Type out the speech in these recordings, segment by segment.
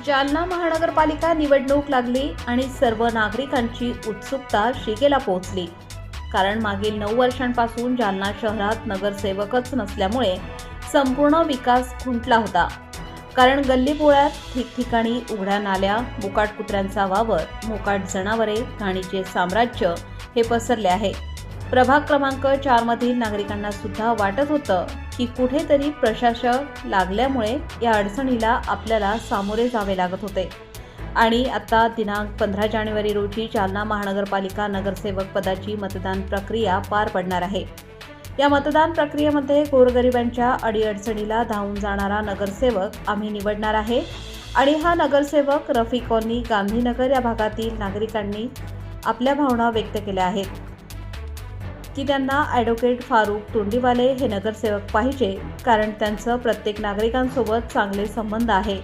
जालना महानगरपालिका निवडणूक लागली आणि सर्व नागरिकांची उत्सुकता शिगेला पोहोचली। कारण मागील 9 वर्षांपासून जालना शहरात नगरसेवकच नसल्यामुळे संपूर्ण विकास खुंटला होता। कारण गल्लीबोळ्यात ठिकठिकाणी उघड्या नाल्या, मुकाट कुत्र्यांचा वावर, मुकाट जनावरे, घाणीचे साम्राज्य हे पसरले आहे। प्रभाग क्रमांक 4 मधील नागरिकांना सुद्धा वाटत होतं की कुठेतरी प्रशासक लागल्यामुळे या अडचणीला आपल्याला सामोरे जावे लागत होते। आणि आता दिनांक 15 जानेवारी रोजी जालना महानगरपालिका नगरसेवक पदाची मतदान प्रक्रिया पार पडणार आहे। या मतदान प्रक्रियेमध्ये गोरगरिबांच्या अडीअडचणीला धावून जाणारा नगरसेवक आम्ही निवडणार आहे। आणि हा नगरसेवक रफी कॉलनी, गांधीनगर या भागातील नागरिकांनी आपल्या भावना व्यक्त केल्या आहेत की त्यांना ॲडव्होकेट फारुख तोंडीवाले हे नगरसेवक पाहिजे, कारण त्यांचं प्रत्येक नागरिकांसोबत चांगले संबंध आहे।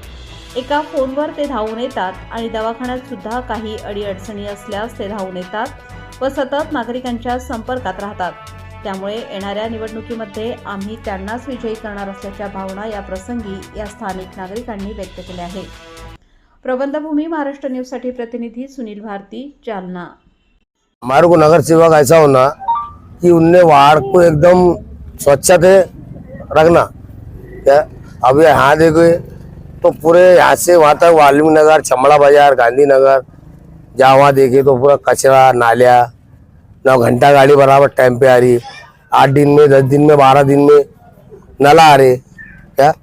एका फोनवर ते धावून येतात आणि दवाखान्यात सुद्धा काही अडीअडचणी असल्यास ते धावून येतात व सतत नागरिकांच्या संपर्कात राहतात। त्यामुळे येणाऱ्या निवडणुकीमध्ये आम्ही त्यांनाच विजयी करणार असल्याच्या भावना या प्रसंगी या स्थानिक नागरिकांनी व्यक्त केल्या आहेत। प्रबंधभूमी महाराष्ट्र न्यूजसाठी प्रतिनिधी सुनील भारती, जालना। हमारे को नगर सेवक ऐसा होना कि उनने वार्ड को एकदम स्वच्छ से रखना। क्या अब यहाँ देखो तो पूरे यहाँ से वहाँ तक वाल्मीकि नगर, चमड़ा बाजार, गांधीनगर, जहाँ वहाँ देखे तो पूरा कचरा, नालिया, 9 घंटा गाड़ी बराबर टाइम पे आ रही, 8 दिन में, 10 दिन में, 12 दिन में नला आ रहे। क्या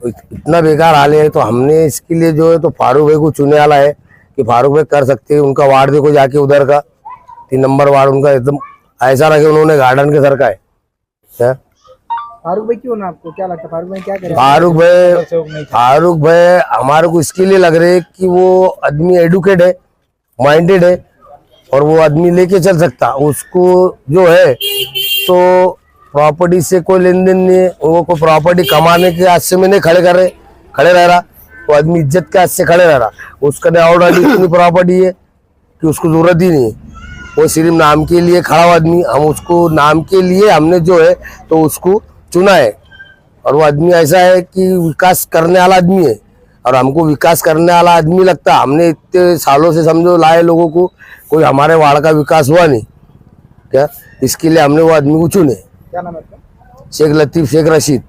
इतना बेकार हाल है। तो हमने इसके लिए जो है तो फारूक भाई को चुने वाला है कि फारूक भाई कर सकते हैं। उनका वार्ड देखो जाके उधर का 3 नंबर वार्ड उनका एकदम ऐसा रखे उन्होंने गार्डन के सर का है। क्या फारूक भाई क्यों ना, आपको क्या लगता है फारूक भाई क्या करें? फारूक भाई हमारे को इसके लिए लग रहे कि वो आदमी एडुकेट है, माइंडेड है और वो आदमी लेके चल सकता। उसको जो है तो प्रॉपर्टी से कोई लेन देन नहीं है। वो को प्रॉपर्टी कमाने के हाथ से में नहीं खड़े रह रहा। वो आदमी इज्जत के हाथ से खड़े रह रहा। उसका ऑलरेडी इतनी प्रॉपर्टी है कि उसको जरूरत ही नहीं है। वो सिर्फ नाम के लिए खड़ा हुआ आदमी, हम उसको नाम के लिए हमने जो है तो उसको चुना है। और वो आदमी ऐसा है कि विकास करने वाला आदमी है और हमको विकास करने वाला आदमी लगता। हमने इतने सालों से समझो लाए लोगों को, कोई हमारे वार्ड का विकास हुआ नहीं। क्या इसके लिए हमने वो आदमी को चुने। क्या नाम है आपका? शेख लतीफ, शेख रशीद।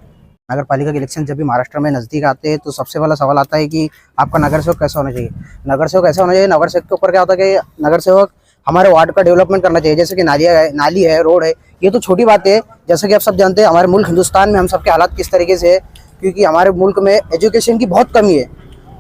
नगर पालिका के इलेक्शन जब भी महाराष्ट्र में नज़दीक आते हैं तो सबसे पहला सवाल आता है कि आपका नगर सेवक कैसा होना चाहिए। नगर सेवक ऐसा होना चाहिए, नगर सेवक के ऊपर क्या होता है कि नगर सेवक हमारे वार्ड का डेवलपमेंट करना चाहिए। जैसे कि नाली है, रोड है, ये तो छोटी बात है। जैसे कि आप सब जानते हैं हमारे मुल्क हिंदुस्तान में हम सबके हालात किस तरीके से है, क्योंकि हमारे मुल्क में एजुकेशन की बहुत कमी है।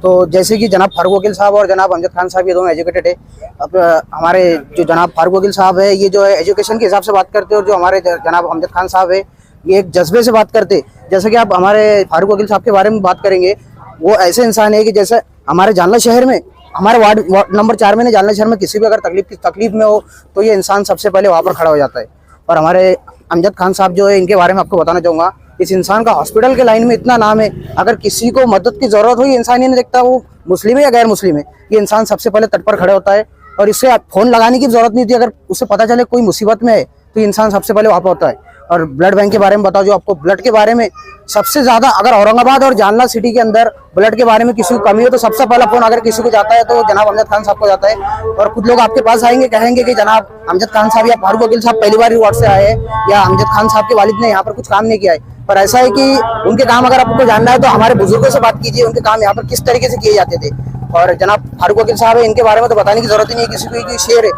तो जैसे कि जनाब फारूक वकील साहब और जनाब अमजद खान साहब ये दोनों एजुकेटेड है। अब हमारे जो जनाब फारूक वकील साहब है ये जो है एजुकेशन के हिसाब से बात करते हैं, और जो हमारे जनाब अमजद खान साहब है ये एक जज्बे से बात करते। जैसे कि आप हमारे फारूक वकील साहब के बारे में बात करेंगे, वो ऐसे इंसान है कि जैसे हमारे जालना शहर में, हमारे वार्ड नंबर 4 में जालना शहर में किसी भी अगर तकलीफ में हो तो ये इंसान सबसे पहले वहाँ पर खड़ा हो जाता है। और हमारे अमजद खान साहब जो है, इनके बारे में आपको बताना चाहूँगा, इस इंसान का हॉस्पिटल के लाइन में इतना नाम है। अगर किसी को मदद की जरूरत हो, ये इंसान ये नहीं देखता वो मुस्लिम है या गैर मुस्लिम है, ये इंसान सबसे पहले तट पर खड़े होता है। और इससे फोन लगाने की जरूरत नहीं थी। अगर उसे पता चले कोई मुसीबत में है तो इंसान सबसे पहले वहाँ पर होता है। और ब्लड बैंक के बारे में बताओ, जो आपको ब्लड के बारे में सबसे ज्यादा, अगर औरंगाबाद और जालना सिटी के अंदर ब्लड के बारे में किसी को कमी हो तो सबसे पहला फोन अगर किसी को जाता है तो जनाब अमजद खान साहब को जाता है। और कुछ लोग आपके पास आएंगे, कहेंगे कि जनाब अमजद खान साहब या फारूक वकील साहब पहली बार वार्ड से आए हैं, या अमजद खान साहब के वालिद ने यहाँ पर कुछ काम नहीं किया है। पर ऐसा है कि उनके काम अगर आपको जानना है तो हमारे बुजुर्गों से बात कीजिए, उनके काम यहाँ पर किस तरीके से किए जाते थे। और जनाब फारूक वकील साहब है, इनके बारे में तो बताने की जरूरत ही नहीं है, किसी को शेर है।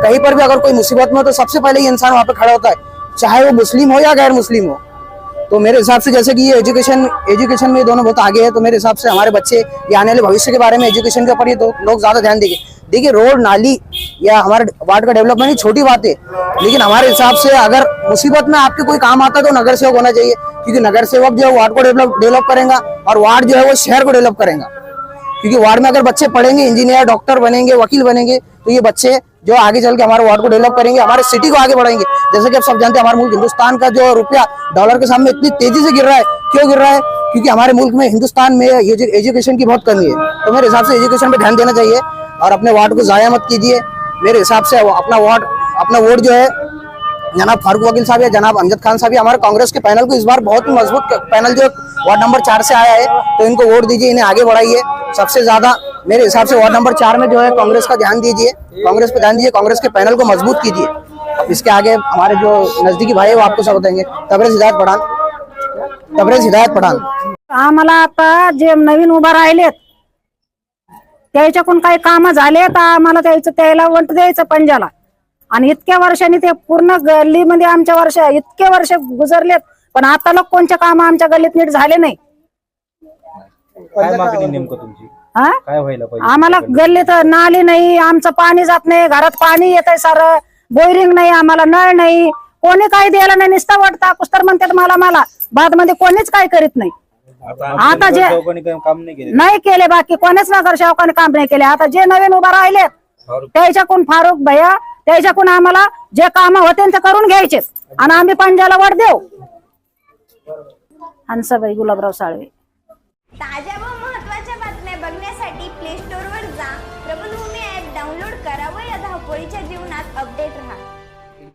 कहीं पर भी अगर कोई मुसीबत में हो तो सबसे पहले ये इंसान वहाँ पर खड़ा होता है, चाहे वो मुस्लिम हो या गैर मुस्लिम हो। तो मेरे हिसाब से जैसे कि ये एजुकेशन में दोनों बहुत आगे है, तो मेरे हिसाब से हमारे बच्चे ये आने वाले भविष्य के बारे में एजुकेशन के ऊपर ये लोग ज्यादा ध्यान देंगे। देखिए रोड, नाली या हमारे वार्ड का डेवलपमेंट ही छोटी बात है, लेकिन हमारे हिसाब से अगर मुसीबत में आपके कोई काम आता है तो नगर सेवक होना चाहिए। क्योंकि नगर सेवक जो है वार्ड को डेवलप करेगा और वार्ड जो है वो शहर को डेवलप करेगा। क्योंकि वार्ड में अगर बच्चे पढ़ेंगे, इंजीनियर, डॉक्टर बनेंगे, वकील बनेंगे, तो ये बच्चे जो आगे चल के हमारे वार्ड को डेवलप करेंगे, हमारे सिटी को आगे बढ़ाएंगे। जैसे कि आप सब जानते हैं हमारे मुल्क हिंदुस्तान का जो रुपया डॉलर के सामने इतनी तेजी से गिर रहा है, क्यों गिर रहा है? क्योंकि हमारे मुल्क में, हिंदुस्तान में एजुकेशन की बहुत कमी है। तो मेरे हिसाब से एजुकेशन पे ध्यान देना चाहिए और अपने वार्ड को जाया मत कीजिए। मेरे हिसाब से अपना वोट जो है जनाब फारूक वकील साहब या जनाब अमजद खान साहब, हमारे कांग्रेस के पैनल को इस बार बहुत ही मजबूत पैनल जो वार्ड नंबर 4 से आया है, तो इनको वोट दीजिए, इन्हें आगे बढ़ाइए। सबसे ज्यादा मेरे हिसाब से वार्ड नंबर 4 में जो है कांग्रेस का ध्यान दीजिए, कांग्रेस पे ध्यान दीजिए, कांग्रेस के पैनल को मजबूत कीजिए। अब इसके आगे हमारे जो नजदीकी भाई है वो आपको सब बताएंगे। तबरेज हिदायत पठाण। आम्हाला आता जे नवीन उभा राहिलेत त्याच्याकडून काही काम झाले तर आम्हाला त्याला वंट द्यायचं पंजाला। आणि इतक्या वर्षांनी ते पूर्ण गल्लीमध्ये आमच्या इतके वर्ष गुजरलेत, पण आता लोक कोणचे काम आमच्या गल्लीत नीट झाले नाही। काय मागणी नेमकं तुमची? हा, काय व्हायला पाहिजे? आम्हाला गल्लीत नाली नाही, आमचं पाणी जात नाही, घरात पाणी येतंय सारं, बोरिंग नाही, आम्हाला नळ नाही, कोणी काही द्यायला नाही, नुसतं वाटतं कुस्तर म्हणतात मला बाद मध्ये कोणीच काही करीत नाही। आता जे काम नाही केले नाही केले, बाकी कोणीच नगरसेवकाने काम नाही केले। आता जे नवीन उभा राहिले त्याच्याकडून फारूक भैया त्याच्याकडून आम्हाला जे काम होते ते करून घ्यायचे आणि आम्ही पंजाला वोट देऊ। हंसाबाई गुलाबराव साळवे। ताज्या व महत्त्वाच्या बातम्या बघण्यासाठी प्ले स्टोअरवर जा, प्रबलभूमी ॲप डाउनलोड करा व या धावपळीच्या जीवनात अपडेट रहा।